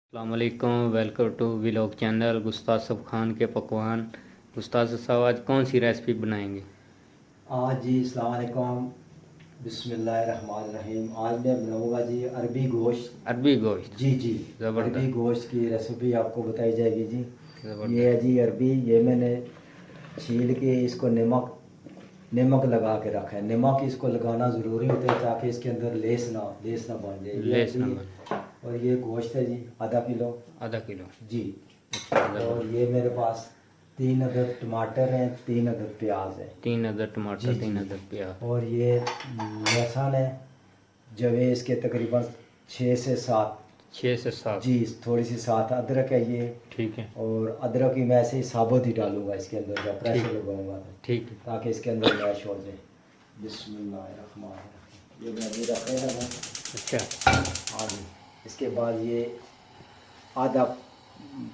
अस्सलामुअलैकुम, welcome to vlog channel गुस्ताद सब खान के पकवान। गुस्ताद साहब आज कौन सी रेसिपी बनाएंगे? आज जी अस्सलाम वालेकुम, बिस्मिल्लाहिर्रहमानिर्रहीम। आज मैं बनाऊंगा जी अरबी गोश्त। अरबी गोश्त। जी जी, अरबी ज़बरदस्त। गोश्त की रेसिपी आपको बताई जाएगी जी। ये है ज़बरदस्त। जी अरबी, ये मैंने छील के इसको नमक नमक लगा के रखा है। नमक इसको लगाना ज़रूरी होता है ताकि इसके अंदर लेस ना बन जाए। ये लेस अरबी नमन। है और ये गोश्त है जी आधा किलो। आधा किलो। जी। अच्छा, और ज़बरदस्त। ये मेरे पास 3 अदद टमाटर हैं, 3 अदद प्याज है। 3 अदद टमाटर, जी जी। 3 अदद प्याज। और ये लहसुन है, जवे इसके तकरीबन 6 से 7। 6 से 7। जी, थोड़ी सी साथ अदरक है ये। ठीक है। और अदरक ही मैं ऐसे ही साबुत ही डालूंगा इसके अंदर जब प्रेशर ठीक। लगाऊंगा तो, ठीक है। ताकि इसके अंदर मैश हो जाए। बिस्मिल्लाहिर्रहमानिर्रहीम। ये मैं अभी रख रहा हूँ। अच्छा। हाँ जी। इसके बाद ये आधा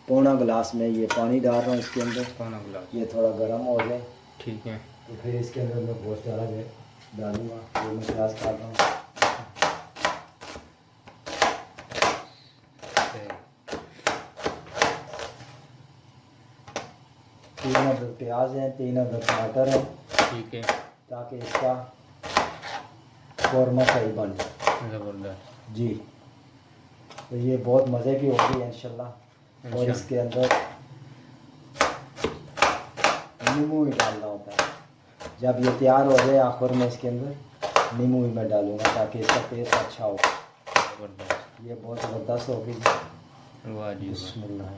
पौना गिलास में ये पानी डाल रहा हूँ इसके अंदर। पौना गिलास। ये थोड़ा गर्म हो जाए ठीक है। तो फिर इसके अंदर मैं गोश्त डालूंगा। ये मैं प्याज डाल रहा हूँ। सही। 3 अदद प्याज हैं, 3 अदद टमाटर हैं, ठीक है। ताकि इसका कौरमा सही बन जाए। ज़बरदस्त। जी। तो ये बहुत मज़े की होगी इंशाल्लाह। और अच्छा। इसके अंदर नींबू भी डालना होता है। जब ये तैयार हो जाए आखिर में इसके अंदर नींबू भी मैं डालूंगा ताकि इसका टेस्ट अच्छा हो। ज़बरदस्त। ये बहुत ज़बरदस्त होगी। वाह जी वाह। बिस्मिल्लाह।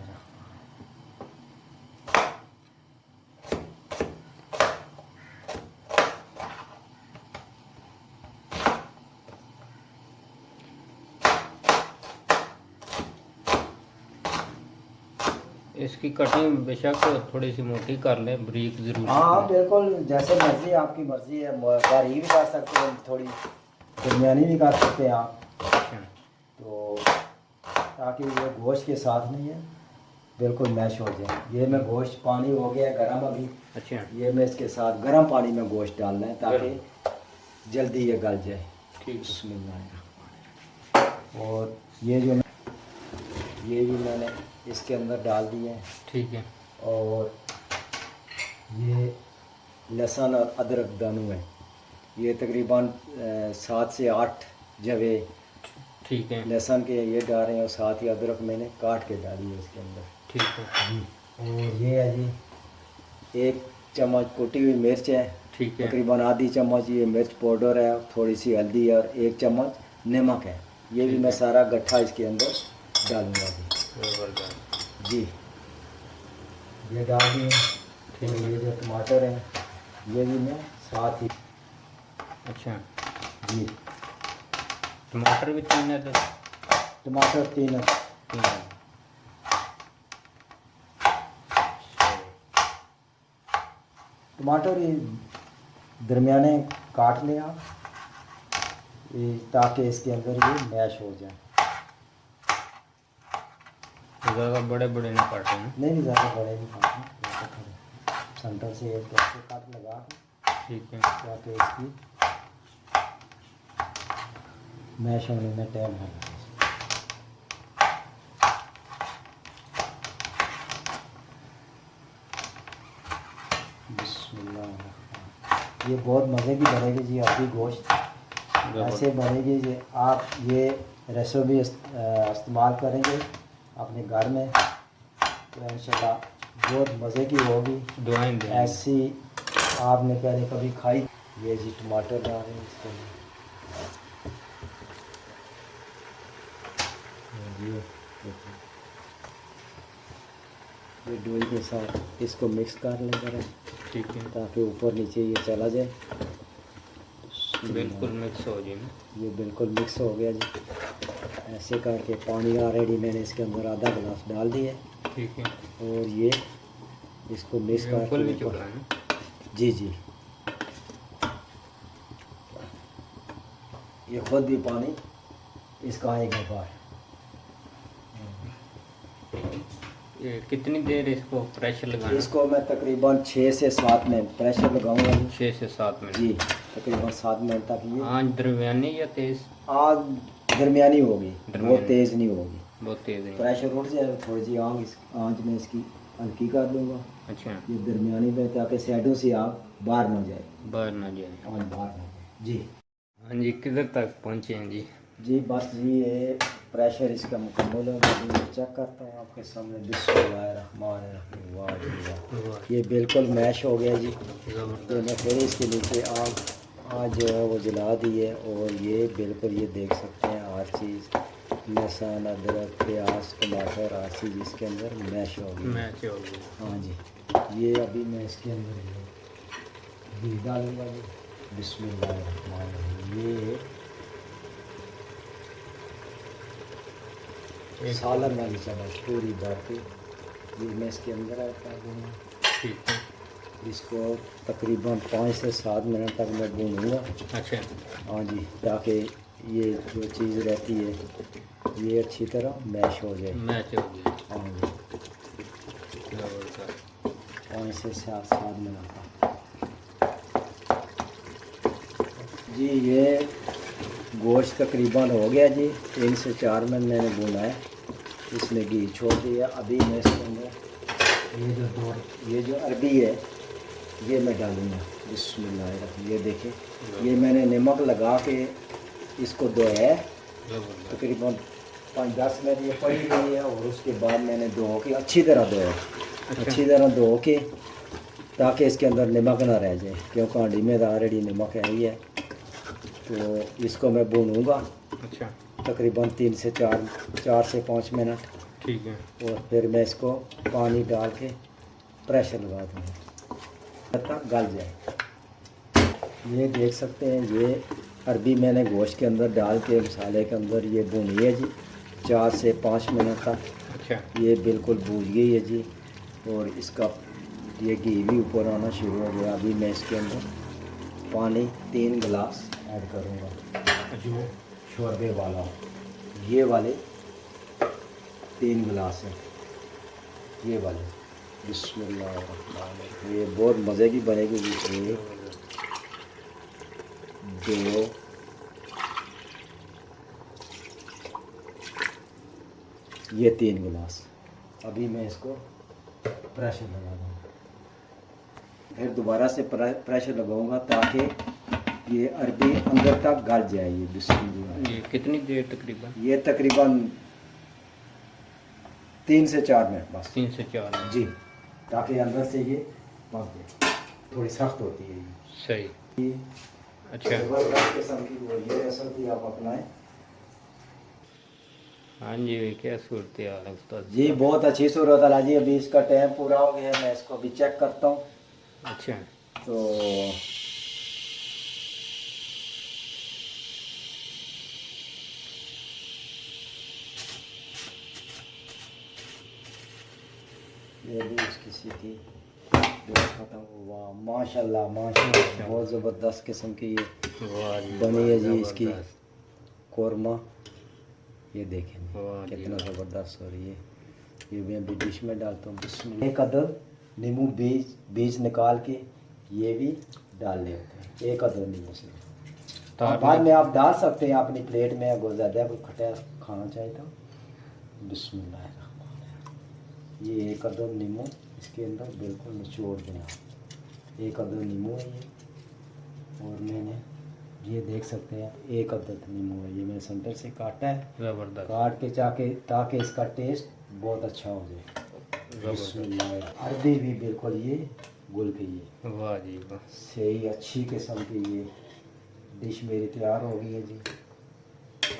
इसकी कटिंग बेशक थोड़ी सी मोटी कर लें, बारीक ज़रूर। हाँ बिल्कुल, जैसे मर्जी, आपकी मर्जी है। बारीक भी कर सकते हैं, थोड़ी दरमियानी भी कर सकते हैं आप। अच्छा। तो ताकि ये गोश्त के साथ नहीं है, बिल्कुल मैश हो जाए। ये मैं गोश्त, पानी हो गया गर्म अभी। अच्छा। ये मैं इसके साथ गर्म पानी में गोश्त डालना है ताकि जल्दी ये गल जाए। ठीक। बिस्मिल्लाह। और ये भी मैंने इसके अंदर डाल दिए हैं। ठीक है। और ये लहसुन और अदरक दोनों है। ये तकरीबन 7 से 8 जवे ठीक है। लहसुन के ये डाल रहे हैं और साथ ही अदरक मैंने काट के डाली है इसके अंदर। ठीक है। जी। और ये है जी 1 चम्मच कुटी हुई मिर्च है। ठीक है। तकरीबन आधी चम्मच ये मिर्च पाउडर है, थोड़ी सी हल्दी है और 1 चम्मच नमक है। ये भी ठीक मैं है। सारा गट्ठा इसके अंदर डालूंगा जी। ज़बरदस्त। जी, ये डाल दिए। ठीक और है। ये जो टमाटर है ये भी मैं साथ ही। अच्छा। जी। टमाटर भी 3 अदद। टमाटर 3 है। 3 अदद। टमाटर ये दरमियाने काट लें आप, ये ताकि इसके अंदर ये मैश हो जाए। ज़्यादा बड़े बड़े नहीं काटे हैं। नहीं ज़्यादा बड़े नहीं काटने, ऐसे थोड़े सेंटर से एक ऐसे कट लगा के ठीक है। ताकि इसकी मैश होने में टाइम लगे। बिस्मिल्लाह। ये बहुत मज़े की बनेगी जी आपकी गोश्त। ऐसे बनेगी जी, आप ये रेसिपी इस्तेमाल करेंगे अपने घर में तो इंशाल्लाह बहुत मज़े की होगी। दुआएं दें। ऐसी आपने पहले कभी खाई। ये जी टमाटर डाल रहे हैं इसके अंदर। ये डोई के साथ इसको मिक्स कर लें ज़रा, ठीक है। ताकि ऊपर नीचे ये चला जाए। बिल्कुल मिक्स हो जाए। ये बिल्कुल मिक्स हो गया जी। ऐसे करके पानी ऑलरेडी मैंने इसके अंदर आधा गिलास डाल दिया है। ठीक है। और ये इसको मिक्स ऊपर भी करके चुका है ना? जी जी, ये खुद भी पानी इसका आएगा बाहर। ये कितनी देर इसको प्रेशर लगाना? इसको मैं तकरीबन 6 से 7 मिनट प्रेशर लगाऊंगा जी। 6 से 7 मिनट। जी, तकरीबन 7 मिनट तक ये। आँच दरमियानी या तेज़? आग दरमियानी होगी, बहुत दरमियानी। तेज़ नहीं होगी। बहुत तेज़ है। प्रेशर उठ जाए थोड़ी सी आँच में इसकी हल्की कर दूँगा, अच्छा, ये दरमियानी में, ताकि साइडों से आग बाहर ना जाए, बाहर ना जाए। आँच बाहर ना जाए जी। हाँ जी, किधर तक पहुँचे हैं जी? जी बस जी ये प्रेशर इसका मुकम्मल है। मैं चेक करता हूँ आपके सामने। बिस्मिल्लाहिर्रहमानिर्रहीम। वाह जी वाह, ये बिल्कुल मैश हो गया जी। ये मैं फिर इसके नीचे आग जो है वो जला दी है, और ये बिल्कुल ये देख सकते हैं हर चीज़, लहसुन अदरक प्याज टमाटर हर चीज़ इसके अंदर मैश हो गई। मैच हो गई। हाँ जी, ये अभी मैं इसके अंदर घी डालूंगा जी। बिस्मिल्लाहिर्रहमानिर्रहीम। ये सालन वाली चम्मच पूरी बात, ये मैं इसके अंदर ऐड कर दूँगा। ठीक है। इसको तकरीबन 5 से 7 मिनट तक मैं भूनूँगा। अच्छा, हाँ जी, ताकि ये जो चीज़ रहती है ये अच्छी तरह मैश हो जाए। मैच हो गई। हाँ जी, ज़बरदस्त। 5 से 7 मिनट तक जी। ये गोश्त तकरीबन हो गया जी, 3 से 4 मिनट मैंने भुना है। इसमें घी छोड़ दिया। अभी मैं इसके अंदर ये जो अरबी है ये मैं डालूँगा। बिस्मिल्लाहिर्रहमानिर्रहीम। ये देखें, ये मैंने नमक लगा के इसको धोया है तकरीबन 5-10 मिनट ये पड़ी हुई है, और उसके बाद मैंने धो के अच्छी तरह धोया। अच्छी तरह धो के, ताकि इसके अंदर नमक ना रह जाए, क्योंकि हांडी में ऑलरेडी नमक है ही है। तो इसको मैं भूनूँगा अच्छा, तकरीबन 3 से 4 से 5 मिनट, ठीक है। और फिर मैं इसको पानी डाल के प्रेशर लगा दूँगा जब तक गल जाए। ये देख सकते हैं, ये अरबी मैंने गोश्त के अंदर डाल के मसाले के अंदर ये भुनी है जी 4 से 5 मिनट तक। अच्छा, ये बिल्कुल भून गई है जी, और इसका ये घी भी ऊपर आना शुरू हो गया। अभी मैं इसके अंदर पानी 3 गिलास ऐड करूँगा, जो शोरबे वाला, ये वाले 3 गिलास हैं, ये वाले। बिस्मिल्लाह। ये बहुत मज़े की बनेगी जी। 1 2 ये 3 गिलास। अभी मैं इसको प्रेशर लगा दूँगा, फिर दोबारा से प्रेशर लगाऊंगा ताकि ये अरबी अंदर तक गल जाए। ये बिस्मिल्लाह। ये कितनी देर तकरीबन? ये तकरीबन 3 से 4 मिनट बस। 3 से 4 जी, ताकि अंदर से ये पक जाए। थोड़ी सख्त होती है ये। सही। ये अच्छा, ज़बरदस्त किस्म की वो ये रेसिपी आप अपनाएं। हाँ जी, क्या सूरत हाल है उस्ताद? जी बहुत अच्छी सूरत हाल है जी। अभी इसका टाइम पूरा हो गया है, मैं इसको अभी चेक करता हूँ। अच्छा, तो ये भी उसकी सीधी खत्म हुआ। माशाल्लाह माशाल्लाह, बहुत ज़बरदस्त किस्म की ये वाह जी, बनी है जी। इसकी ज़बरदस्त। कौरमा ये देखें वाह जी, कितना वाह। ज़बरदस्त हो रही है। ये मैं अभी डिश में डालता हूँ। बिस्मिल्लाह। एक अदद नींबू बीज निकाल के ये भी डाल लेते हैं, एक अदद नींबू से। बाद में आप डाल सकते हैं अपनी प्लेट में, अगर ज़्यादा कोई खट्टा खाना चाहे तो। बिस्मिल्लाह। ये एक अदद नींबू इसके अंदर बिल्कुल निचोड़ दें आप। एक अदद नींबू है ये, और मैंने ये देख सकते हैं एक अदद नींबू है, ये मैंने सेंटर से काटा है, ज़बरदस्त। काट के चाके ताकि इसका टेस्ट बहुत अच्छा हो जाए। बिस्मिल्लाह। अरबी भी बिल्कुल ये घुल गई है। वाह जी वाह। सही अच्छी किस्म की ये डिश मेरी तैयार हो गई है जी।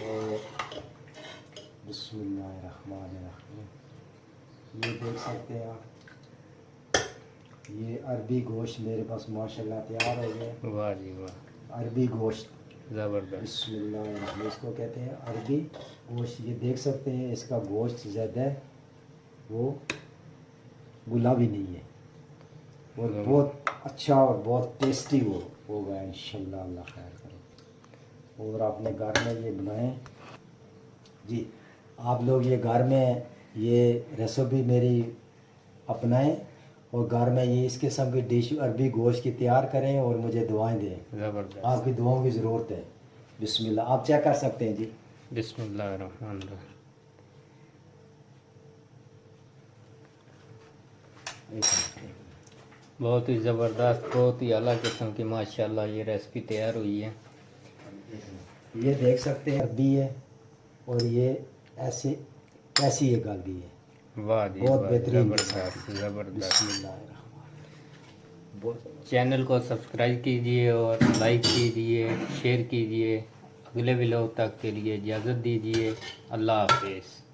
और बिस्मिल्लाहिर्रहमानिर्रहीम। ये देख सकते हैं आप, ये अरबी गोश्त मेरे पास माशाल्लाह तैयार हो गया। वाह जी वाह, अरबी गोश्त, ज़बरदस्त। बिस्मिल्लाह, इसको कहते हैं अरबी गोश्त। ये देख सकते हैं इसका गोश्त ज़्यादा है, वो गुलाबी नहीं है, और बहुत अच्छा और बहुत टेस्टी वो होगा इंशाल्लाह। अल्लाह खैर करे। और आपने घर में ये बनाएं जी, आप लोग ये घर में ये रेसिपी मेरी अपनाएं, और घर में ये इस किस्म की डिश अरबी गोश्त की तैयार करें, और मुझे दुआएं दें। ज़बरदस्त। आपकी दुआओं की ज़रूरत है। बिस्मिल्लाह। आप चेक कर सकते हैं जी। बिस्मिल्लाहिर्रहमानिर्रहीम। बहुत ही ज़बरदस्त, बहुत ही अलग किस्म की माशाल्लाह ये रेसिपी तैयार हुई है। ये देख सकते हैं अरबी है और ये ऐसे कैसी ये गल गई है। वाह जी बहुत वाह, बेहतरीन ज़बरदस्त ज़बरदस्त। बिस्मिल्लाहिर्रहमानिर्रहीम। चैनल को सब्सक्राइब कीजिए और लाइक कीजिए, शेयर कीजिए। अगले वीडियो तक के लिए इजाज़त दीजिए। अल्लाह हाफिज़।